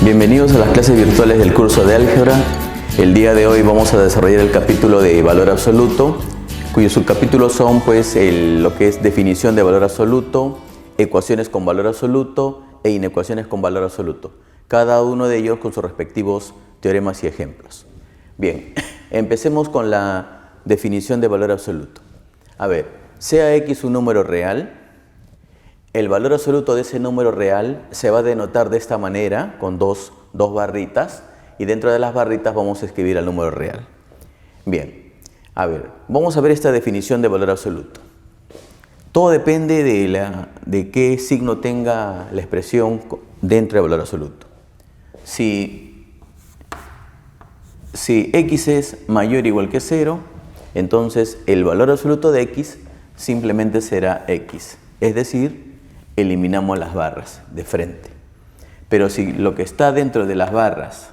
Bienvenidos a las clases virtuales del curso de álgebra. El día de hoy vamos a desarrollar el capítulo de valor absoluto, cuyos subcapítulos son lo que es definición de valor absoluto, ecuaciones con valor absoluto e inecuaciones con valor absoluto. Cada uno de ellos con sus respectivos teoremas y ejemplos. Bien, empecemos con la definición de valor absoluto. A ver, sea x un número real, el valor absoluto de ese número real se va a denotar de esta manera, con dos barritas, y dentro de las barritas vamos a escribir el número real. Bien, a ver, vamos a ver esta definición de valor absoluto. Todo depende de qué signo tenga la expresión dentro del valor absoluto. Si x es mayor o igual que 0, entonces el valor absoluto de x simplemente será x, es decir, eliminamos las barras de frente. Pero si lo que está dentro de las barras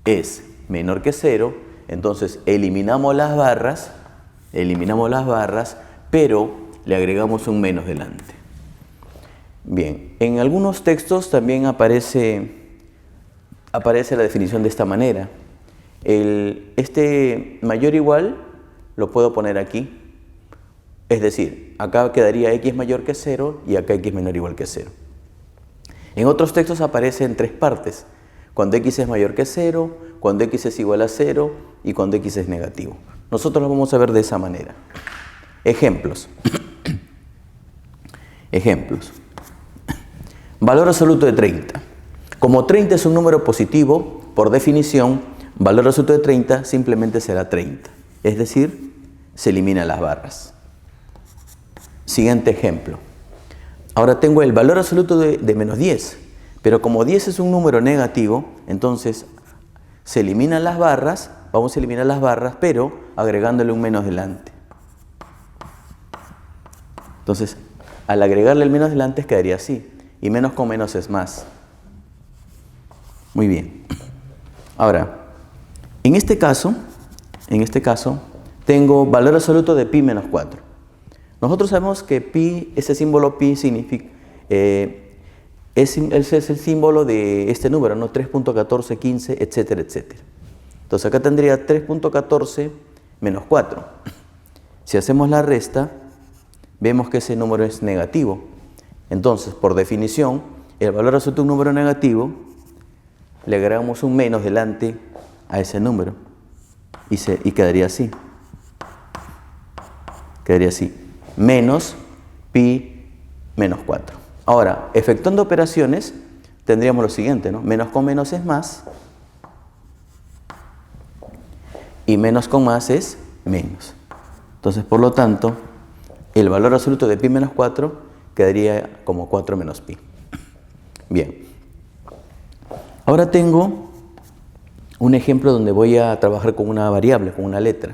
es menor que 0, entonces eliminamos las barras, pero le agregamos un menos delante. Bien, en algunos textos también aparece la definición de esta manera. Este mayor o igual lo puedo poner aquí. Es decir, acá quedaría x mayor que 0 y acá x menor o igual que 0. En otros textos aparece en tres partes: cuando x es mayor que 0, cuando x es igual a 0 y cuando x es negativo. Nosotros lo vamos a ver de esa manera. Ejemplos. Valor absoluto de 30. Como 30 es un número positivo, por definición, valor absoluto de 30 simplemente será 30. Es decir, se eliminan las barras. Siguiente ejemplo. Ahora tengo el valor absoluto de menos 10, pero como 10 es un número negativo, entonces se eliminan las barras, vamos a eliminar las barras, pero agregándole un menos delante. Entonces, al agregarle el menos delante quedaría así, y menos con menos es más. Muy bien. Ahora, en este caso, tengo valor absoluto de pi menos 4. Nosotros sabemos que pi, ese símbolo pi significa, es el símbolo de este número, ¿no? 3.14, 15, etcétera, etcétera. Entonces acá tendría 3.14 menos 4. Si hacemos la resta, vemos que ese número es negativo. Entonces, por definición, el valor absoluto de un número negativo, le agregamos un menos delante a ese número y quedaría así. Menos pi menos 4. Ahora, efectuando operaciones, tendríamos lo siguiente, ¿no? Menos con menos es más y menos con más es menos. Entonces, por lo tanto, el valor absoluto de pi menos 4 quedaría como 4 menos pi. Bien. Ahora tengo un ejemplo donde voy a trabajar con una variable, con una letra.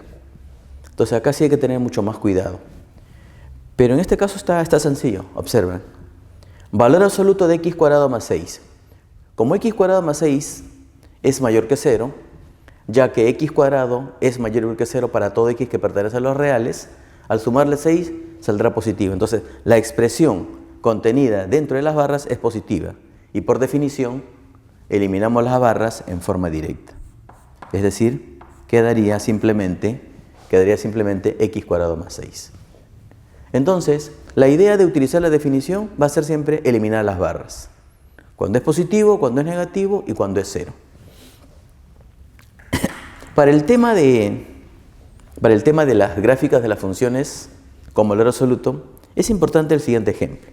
Entonces, acá sí hay que tener mucho más cuidado. Pero en este caso está sencillo, observen. Valor absoluto de x cuadrado más 6. Como x cuadrado más 6 es mayor que 0, ya que x cuadrado es mayor que 0 para todo x que pertenece a los reales, al sumarle 6 saldrá positivo. Entonces, la expresión contenida dentro de las barras es positiva. Y por definición, eliminamos las barras en forma directa. Es decir, quedaría simplemente x cuadrado más 6. Entonces, la idea de utilizar la definición va a ser siempre eliminar las barras. Cuando es positivo, cuando es negativo y cuando es 0. Para el tema de las gráficas de las funciones con valor absoluto, es importante el siguiente ejemplo.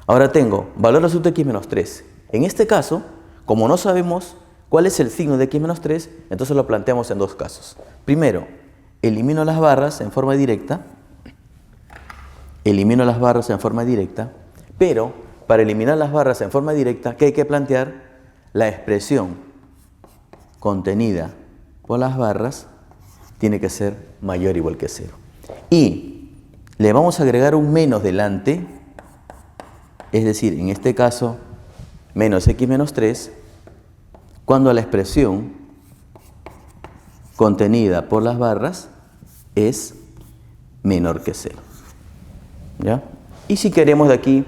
Ahora tengo valor absoluto de x menos 3. En este caso, como no sabemos cuál es el signo de x menos 3, entonces lo planteamos en dos casos. Primero, elimino las barras en forma directa, pero para eliminar las barras en forma directa, ¿qué hay que plantear? La expresión contenida por las barras tiene que ser mayor o igual que 0. Y le vamos a agregar un menos delante, es decir, en este caso, menos x menos 3, cuando la expresión contenida por las barras es menor que 0. ¿Ya? Y si queremos de aquí,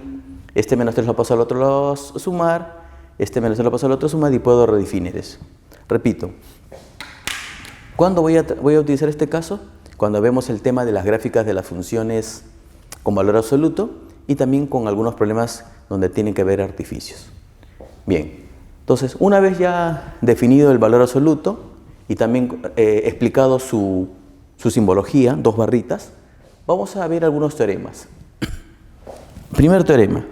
este menos 3 lo paso al otro lado a sumar, este me lo paso a la otra suma y puedo redefinir eso. Repito, ¿cuándo voy a utilizar este caso? Cuando vemos el tema de las gráficas de las funciones con valor absoluto y también con algunos problemas donde tienen que ver artificios. Bien, entonces una vez ya definido el valor absoluto y también explicado su simbología, dos barritas, vamos a ver algunos teoremas. Primer teorema.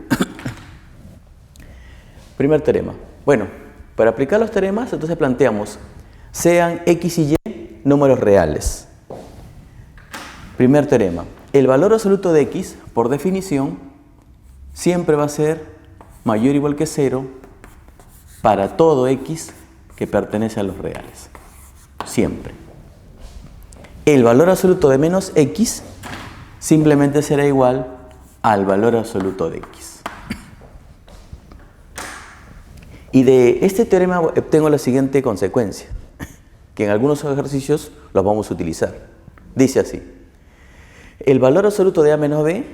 Primer teorema. Bueno, para aplicar los teoremas, entonces planteamos, sean X y Y números reales. Primer teorema. El valor absoluto de X, por definición, siempre va a ser mayor o igual que 0 para todo X que pertenece a los reales. Siempre. El valor absoluto de menos X simplemente será igual al valor absoluto de X. Y de este teorema obtengo la siguiente consecuencia, que en algunos ejercicios los vamos a utilizar. Dice así, el valor absoluto de A menos B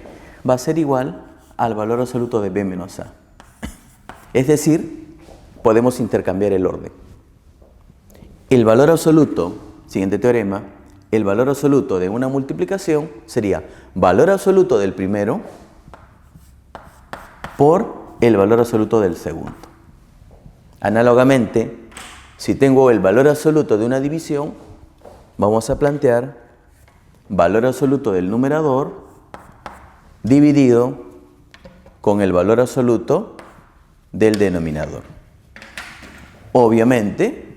va a ser igual al valor absoluto de B menos A. Es decir, podemos intercambiar el orden. El valor absoluto, siguiente teorema, el valor absoluto de una multiplicación sería valor absoluto del primero por el valor absoluto del segundo. Análogamente, si tengo el valor absoluto de una división, vamos a plantear valor absoluto del numerador dividido con el valor absoluto del denominador. Obviamente,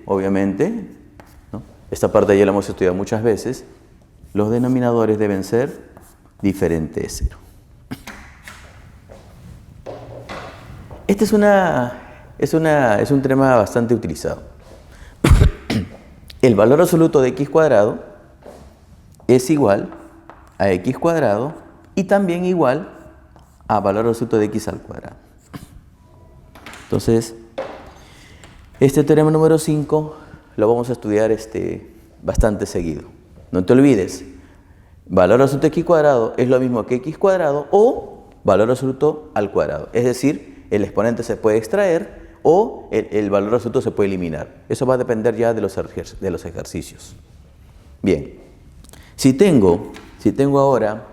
¿no? Esta parte ya la hemos estudiado muchas veces, los denominadores deben ser diferentes de 0. Este es un tema bastante utilizado. El valor absoluto de x cuadrado es igual a x cuadrado y también igual a valor absoluto de x al cuadrado. Entonces, este teorema número 5 lo vamos a estudiar bastante seguido. No te olvides, valor absoluto de x cuadrado es lo mismo que x cuadrado o valor absoluto al cuadrado. Es decir, el exponente se puede extraer o el valor absoluto se puede eliminar. Eso va a depender ya de los ejercicios. Bien, si tengo ahora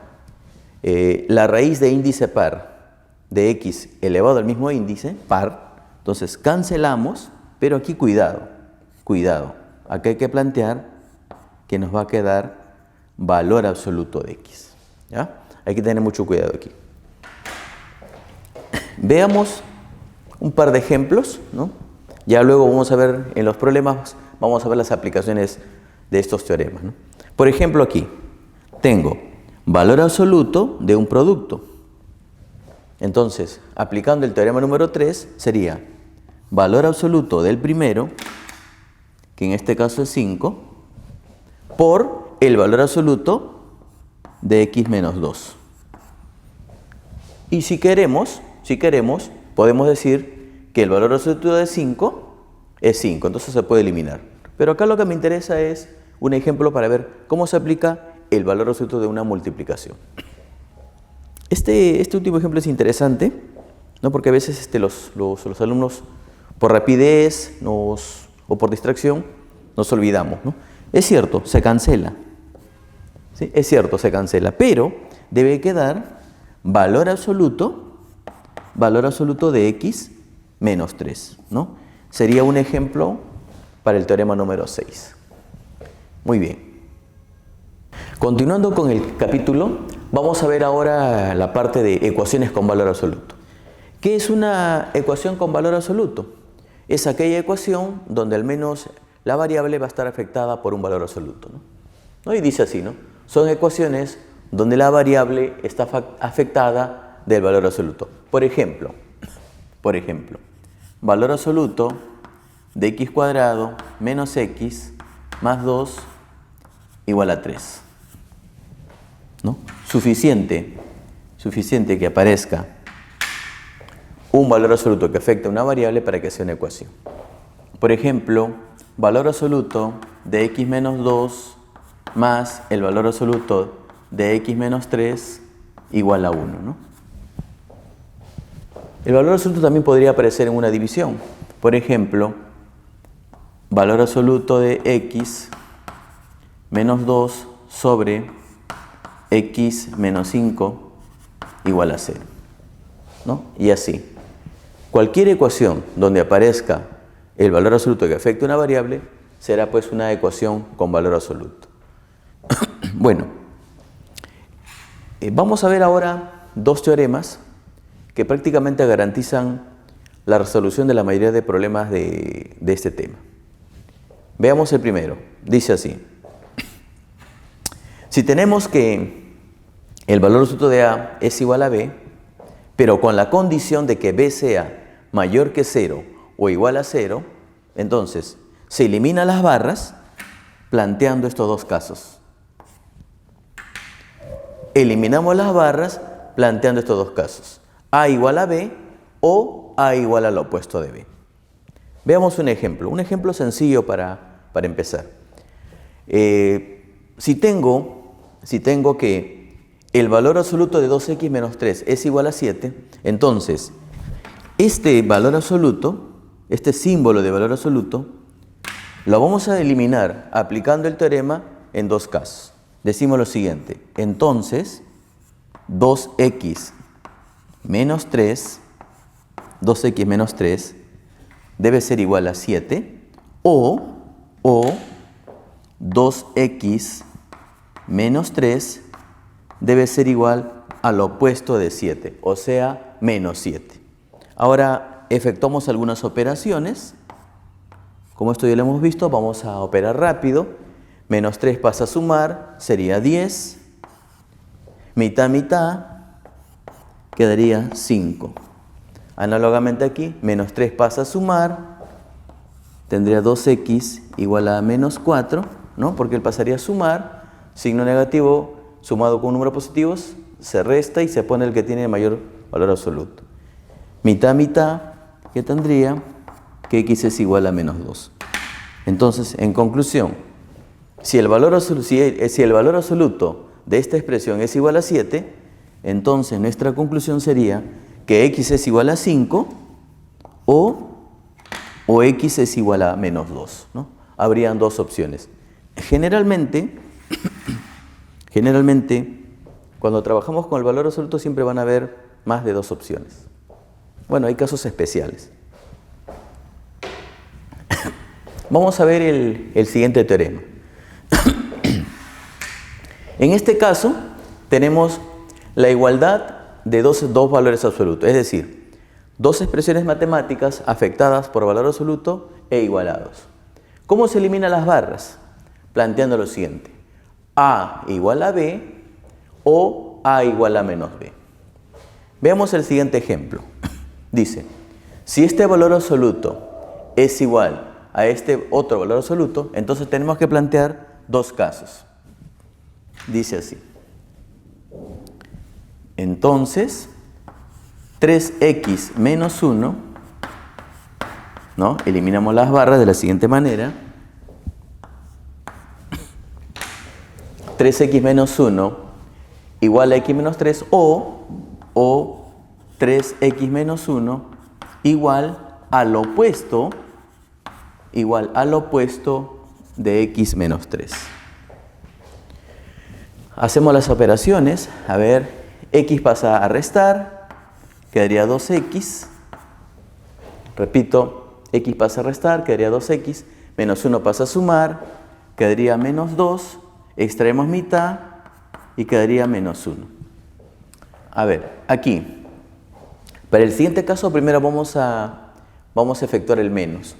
la raíz de índice par de x elevado al mismo índice, par, entonces cancelamos, pero aquí cuidado. Aquí hay que plantear que nos va a quedar valor absoluto de x. ¿Ya? Hay que tener mucho cuidado aquí. Veamos un par de ejemplos, ¿no? Ya luego vamos a ver en los problemas, vamos a ver las aplicaciones de estos teoremas, ¿no? Por ejemplo, aquí tengo valor absoluto de un producto. Entonces, aplicando el teorema número 3, sería valor absoluto del primero, que en este caso es 5, por el valor absoluto de x menos 2. Y si queremos, podemos decir que el valor absoluto de 5 es 5, entonces se puede eliminar. Pero acá lo que me interesa es un ejemplo para ver cómo se aplica el valor absoluto de una multiplicación. Este último ejemplo es interesante, ¿no? Porque a veces los alumnos, por rapidez o por distracción, nos olvidamos, ¿no? Es cierto, se cancela. ¿Sí? Es cierto, se cancela, pero debe quedar valor absoluto de x menos 3, ¿no? Sería un ejemplo para el teorema número 6. Muy bien. Continuando con el capítulo, vamos a ver ahora la parte de ecuaciones con valor absoluto. ¿Qué es una ecuación con valor absoluto? Es aquella ecuación donde al menos la variable va a estar afectada por un valor absoluto, ¿no? Y dice así, ¿no? Son ecuaciones donde la variable está afectada del valor absoluto. Por ejemplo, valor absoluto de x cuadrado menos x más 2 igual a 3. ¿No? Suficiente que aparezca un valor absoluto que afecta a una variable para que sea una ecuación. Por ejemplo, valor absoluto de x menos 2 más el valor absoluto de x menos 3 igual a 1, ¿no? El valor absoluto también podría aparecer en una división. Por ejemplo, valor absoluto de x menos 2 sobre x menos 5 igual a 0, ¿no? Y así. Cualquier ecuación donde aparezca el valor absoluto que afecte una variable será pues una ecuación con valor absoluto. Bueno, vamos a ver ahora dos teoremas que prácticamente garantizan la resolución de la mayoría de problemas de este tema. Veamos el primero. Dice así. Si tenemos que el valor absoluto de A es igual a B, pero con la condición de que B sea mayor que 0 o igual a 0, entonces se eliminan las barras planteando estos dos casos. Eliminamos las barras planteando estos dos casos. A igual a B o A igual al opuesto de B. Veamos un ejemplo sencillo para empezar. Si tengo que el valor absoluto de 2x menos 3 es igual a 7, entonces este valor absoluto, este símbolo de valor absoluto, lo vamos a eliminar aplicando el teorema en dos casos. Decimos lo siguiente, entonces 2x menos 3 debe ser igual a 7 o 2x menos 3 debe ser igual al opuesto de 7, o sea, menos 7. Ahora efectuamos algunas operaciones. Como esto ya lo hemos visto, vamos a operar rápido. Menos 3 pasa a sumar, sería 10. Mitad, mitad, quedaría 5. Análogamente aquí, menos 3 pasa a sumar, tendría 2x igual a menos 4, ¿no? Porque él pasaría a sumar, signo negativo sumado con un número positivo, se resta y se pone el que tiene mayor valor absoluto. Mitad, mitad, que tendría que x es igual a menos 2. Entonces, en conclusión, si el valor absoluto de esta expresión es igual a 7, entonces nuestra conclusión sería que x es igual a 5 o x es igual a menos 2, ¿no? Habrían dos opciones. Generalmente, cuando trabajamos con el valor absoluto siempre van a haber más de dos opciones. Bueno, hay casos especiales. Vamos a ver el siguiente teorema. En este caso, tenemos la igualdad de dos valores absolutos, es decir, dos expresiones matemáticas afectadas por valor absoluto e igualados. ¿Cómo se eliminan las barras? Planteando lo siguiente: A igual a B o A igual a menos B. Veamos el siguiente ejemplo. Dice, si este valor absoluto es igual a este otro valor absoluto, entonces tenemos que plantear dos casos. Dice así. Entonces, 3x menos 1, ¿no? Eliminamos las barras de la siguiente manera. 3x menos 1 igual a x menos 3 o 3x menos 1 igual al opuesto de x menos 3. Hacemos las operaciones. A ver, x pasa a restar, quedaría 2x. Repito, x pasa a restar, quedaría 2x. Menos 1 pasa a sumar, quedaría menos 2. Extraemos mitad y quedaría menos 1. A ver, aquí. Para el siguiente caso, primero vamos a efectuar el menos.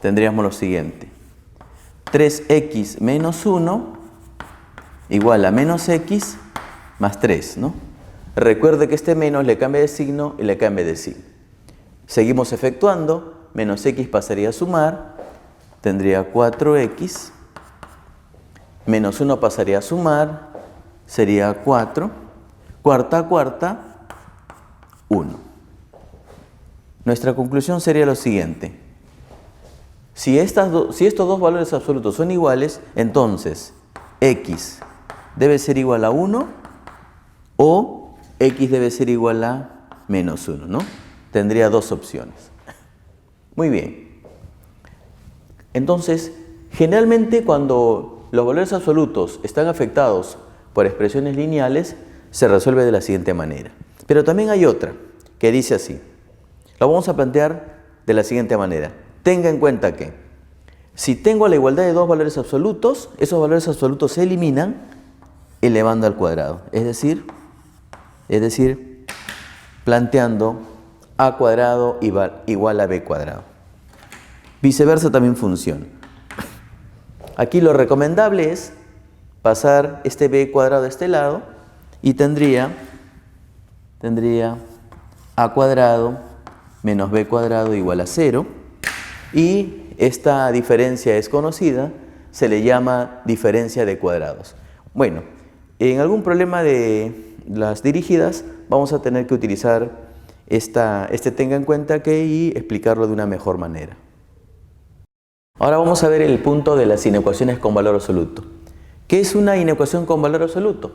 Tendríamos lo siguiente. 3x menos 1 igual a menos x más 3, ¿no? Recuerde que este menos le cambia de signo y le cambia de signo. Seguimos efectuando. Menos x pasaría a sumar. Tendría 4x. Menos 1 pasaría a sumar. Sería 4. Cuarta, 1. Nuestra conclusión sería lo siguiente. Si estos dos valores absolutos son iguales, entonces x debe ser igual a 1 o x debe ser igual a menos 1, ¿no? tendría dos opciones. Muy bien. Entonces, generalmente cuando los valores absolutos están afectados por expresiones lineales, se resuelve de la siguiente manera. Pero también hay otra que dice así. Lo vamos a plantear de la siguiente manera. Tenga en cuenta que si tengo la igualdad de dos valores absolutos, esos valores absolutos se eliminan elevando al cuadrado. Es decir, planteando a cuadrado igual a b cuadrado. Viceversa también funciona. Aquí lo recomendable es pasar este b cuadrado a este lado y tendría a cuadrado menos b cuadrado igual a 0. Y esta diferencia es conocida, se le llama diferencia de cuadrados. Bueno, en algún problema de las dirigidas vamos a tener que utilizar este tenga en cuenta que y explicarlo de una mejor manera. Ahora vamos a ver el punto de las inecuaciones con valor absoluto. ¿Qué es una inecuación con valor absoluto?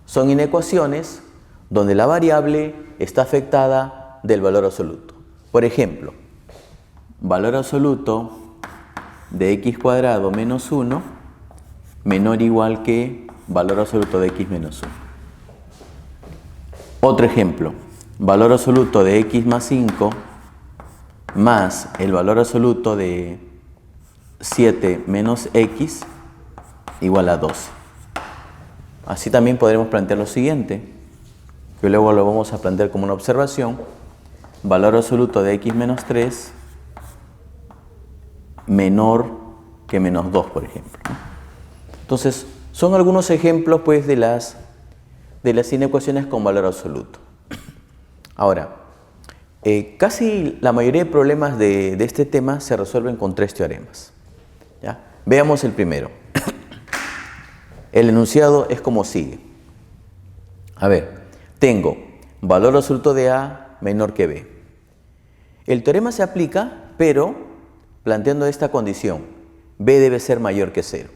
Son inecuaciones donde la variable está afectada del valor absoluto. Por ejemplo, valor absoluto de x cuadrado menos 1 menor o igual que valor absoluto de x menos 1. Otro ejemplo, valor absoluto de x más 5 más el valor absoluto de 7 menos x igual a 12. Así también podremos plantear lo siguiente, que luego lo vamos a plantear como una observación. Valor absoluto de x menos 3 menor que menos 2, por ejemplo. Entonces, son algunos ejemplos pues, de las inecuaciones con valor absoluto. Ahora, casi la mayoría de problemas de este tema se resuelven con tres teoremas. ¿Ya? Veamos el primero. El enunciado es como sigue. A ver, tengo valor absoluto de A menor que B. El teorema se aplica, pero planteando esta condición, B debe ser mayor que 0.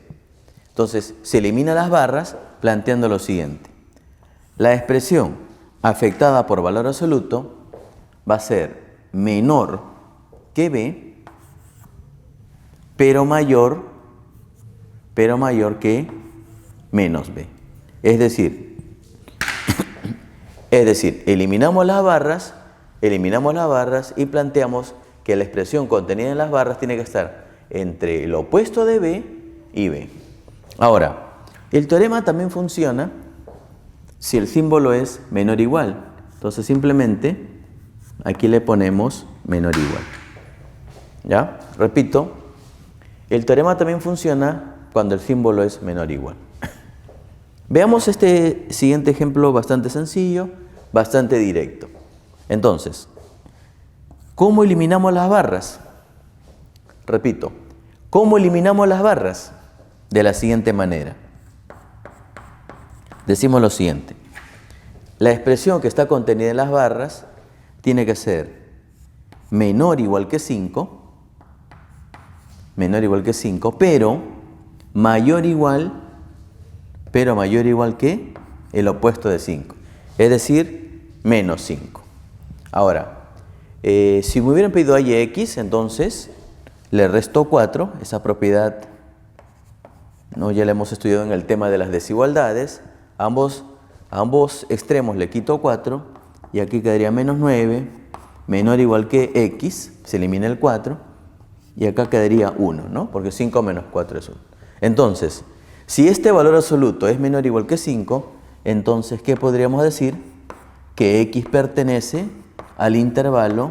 Entonces, se eliminan las barras planteando lo siguiente. La expresión afectada por valor absoluto va a ser menor que B, pero mayor que menos B. Es decir, eliminamos las barras y planteamos que la expresión contenida en las barras tiene que estar entre el opuesto de B y B. Ahora, el teorema también funciona si el símbolo es menor o igual. Entonces simplemente aquí le ponemos menor o igual. ¿Ya? Repito, el teorema también funciona cuando el símbolo es menor o igual. Veamos este siguiente ejemplo bastante sencillo, bastante directo. Entonces, ¿cómo eliminamos las barras? Repito, ¿cómo eliminamos las barras? De la siguiente manera. Decimos lo siguiente. La expresión que está contenida en las barras tiene que ser menor o igual que 5, pero mayor o igual que el opuesto de 5, es decir, menos 5. Ahora, si me hubieran pedido a y x, entonces le resto 4, esa propiedad ¿no? Ya la hemos estudiado en el tema de las desigualdades. A ambos extremos le quito 4 y aquí quedaría menos 9, menor o igual que x, se elimina el 4 y acá quedaría 1, ¿no? Porque 5 menos 4 es 1. Entonces, si este valor absoluto es menor o igual que 5, entonces, ¿qué podríamos decir? Que x pertenece al intervalo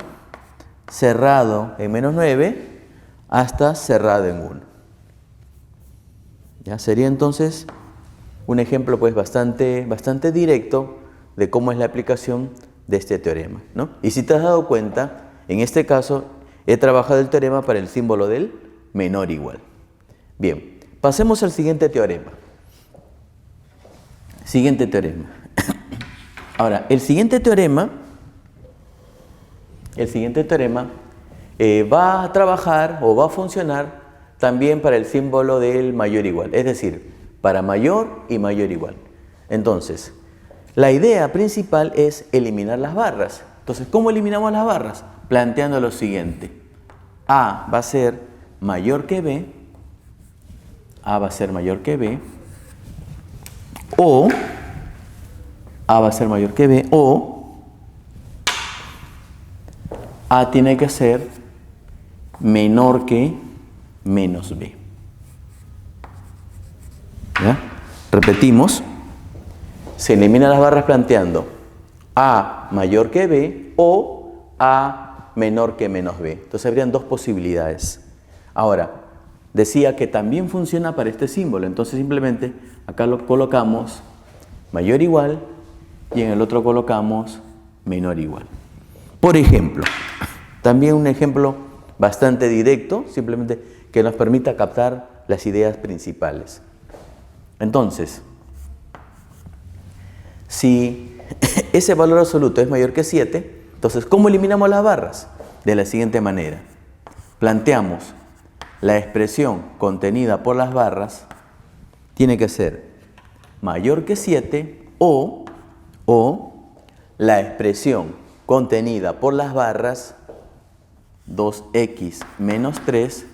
cerrado en menos 9 hasta cerrado en 1. ¿Ya? Sería entonces un ejemplo pues bastante directo de cómo es la aplicación de este teorema, ¿no? Y si te has dado cuenta, en este caso he trabajado el teorema para el símbolo del menor igual. Bien, pasemos al siguiente teorema. Ahora, el siguiente teorema va a trabajar o va a funcionar también para el símbolo del mayor igual, es decir, para mayor y mayor igual. Entonces, la idea principal es eliminar las barras. Entonces, ¿cómo eliminamos las barras? Planteando lo siguiente. A va a ser mayor que B. A va a ser mayor que B. O A va a ser mayor que B. O A tiene que ser menor que menos B. ¿Ya? Repetimos. Se eliminan las barras planteando A mayor que B o A menor que menos B. Entonces habrían dos posibilidades. Ahora, decía que también funciona para este símbolo. Entonces simplemente acá lo colocamos mayor igual y en el otro colocamos menor igual. Por ejemplo, también un ejemplo bastante directo, simplemente que nos permita captar las ideas principales. Entonces, si ese valor absoluto es mayor que 7, entonces, ¿cómo eliminamos las barras? De la siguiente manera. Planteamos la expresión contenida por las barras tiene que ser mayor que 7 o la expresión contenida por las barras 2x menos 3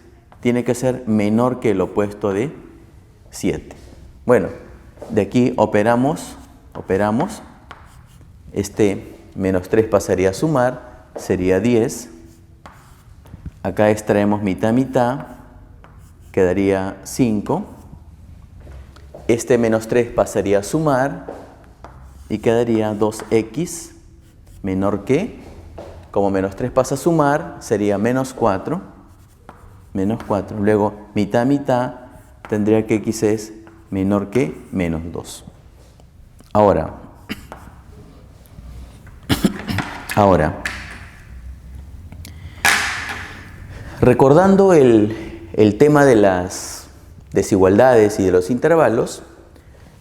tiene que ser menor que el opuesto de 7. Bueno, de aquí operamos. Este menos 3 pasaría a sumar, sería 10. Acá extraemos mitad, quedaría 5. Este menos 3 pasaría a sumar y quedaría 2x menor que, como menos 3 pasa a sumar, sería menos 4. Luego mitad, tendría que x es menor que menos 2. Ahora, recordando el tema de las desigualdades y de los intervalos,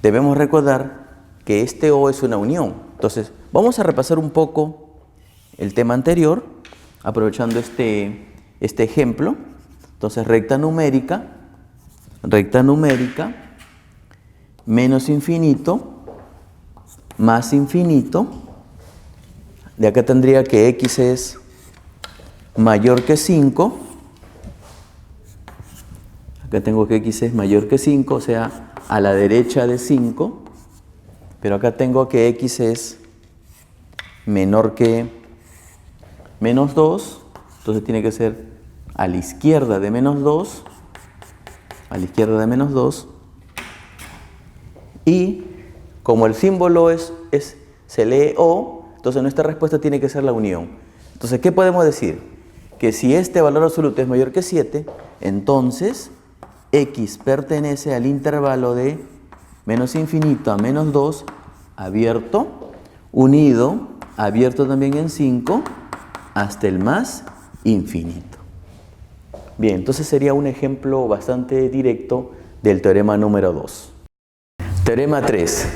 debemos recordar que este O es una unión. Entonces, vamos a repasar un poco el tema anterior, aprovechando este ejemplo. Entonces, recta numérica, menos infinito, más infinito. De acá tendría que x es mayor que 5. Acá tengo que x es mayor que 5, o sea, a la derecha de 5. Pero acá tengo que x es menor que menos 2. Entonces tiene que ser a la izquierda de menos 2. Y como el símbolo se lee O, entonces nuestra respuesta tiene que ser la unión. Entonces, ¿qué podemos decir? Que si este valor absoluto es mayor que 7, entonces x pertenece al intervalo de menos infinito a menos 2, abierto, unido, abierto también en 5, hasta el más infinito. Bien, entonces sería un ejemplo bastante directo del teorema número 2. Teorema 3.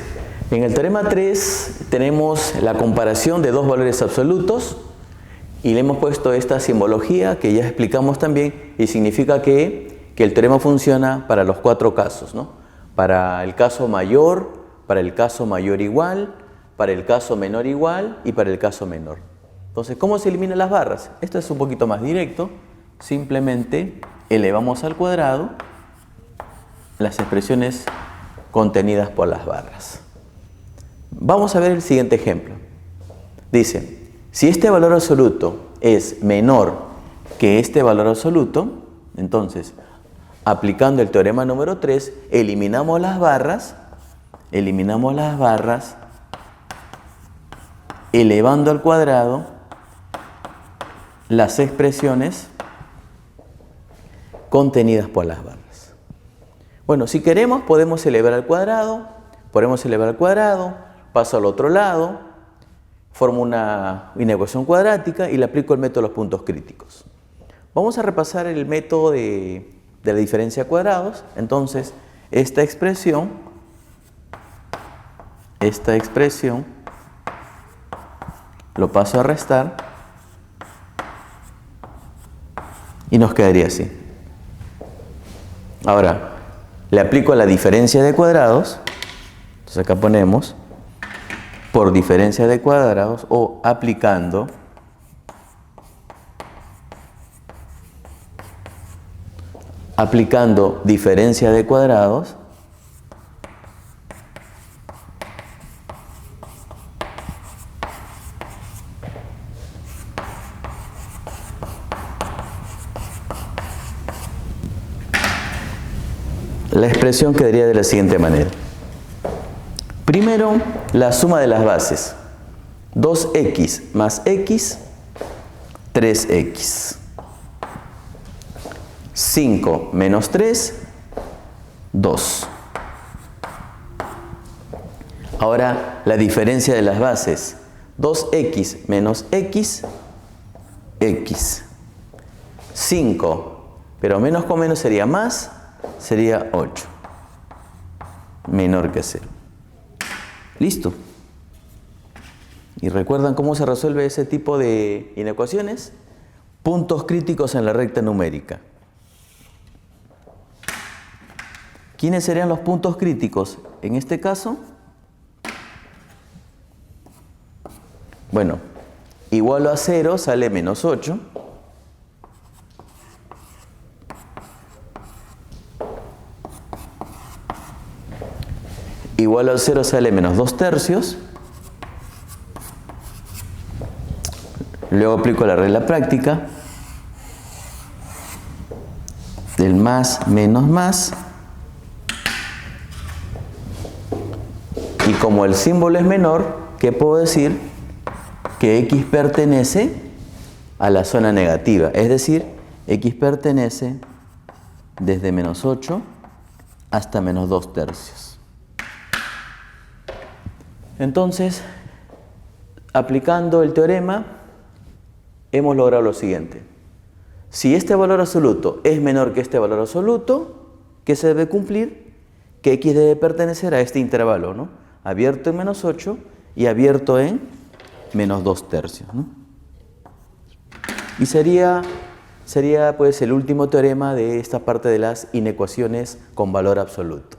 En el teorema 3 tenemos la comparación de dos valores absolutos y le hemos puesto esta simbología que ya explicamos también y significa que el teorema funciona para los 4 casos, ¿no? Para el caso mayor, para el caso mayor igual, para el caso menor igual y para el caso menor. Entonces, ¿cómo se eliminan las barras? Esto es un poquito más directo. Simplemente elevamos al cuadrado las expresiones contenidas por las barras. Vamos a ver el siguiente ejemplo. Dice, si este valor absoluto es menor que este valor absoluto, entonces, aplicando el teorema número 3, eliminamos las barras, elevando al cuadrado las expresiones contenidas por las barras. Bueno, si queremos podemos elevar al cuadrado, paso al otro lado, formo una ecuación cuadrática y le aplico el método de los puntos críticos. Vamos a repasar el método de la diferencia de cuadrados. Entonces, esta expresión lo paso a restar y nos quedaría así. Ahora, le aplico la diferencia de cuadrados. Entonces acá ponemos por diferencia de cuadrados o aplicando diferencia de cuadrados la expresión quedaría de la siguiente manera. Primero, la suma de las bases. 2x más x, 3x. 5 menos 3, 2. Ahora, la diferencia de las bases. 2x menos x, x. 5, pero menos con menos sería más, sería 8. Menor que 0. Listo. ¿Y recuerdan cómo se resuelve ese tipo de inecuaciones? Puntos críticos en la recta numérica. ¿Quiénes serían los puntos críticos en este caso? Bueno, igual a 0 sale menos 8. Igual a 0 sale menos 2 tercios. Luego aplico la regla práctica del más menos más. Y como el símbolo es menor, ¿qué puedo decir? Que x pertenece a la zona negativa. Es decir, x pertenece desde menos 8 hasta menos 2 tercios. Entonces, aplicando el teorema, hemos logrado lo siguiente. Si este valor absoluto es menor que este valor absoluto, ¿qué se debe cumplir? Que x debe pertenecer a este intervalo, ¿no? Abierto en menos 8 y abierto en menos 2 tercios, ¿no? Y sería pues el último teorema de esta parte de las inecuaciones con valor absoluto.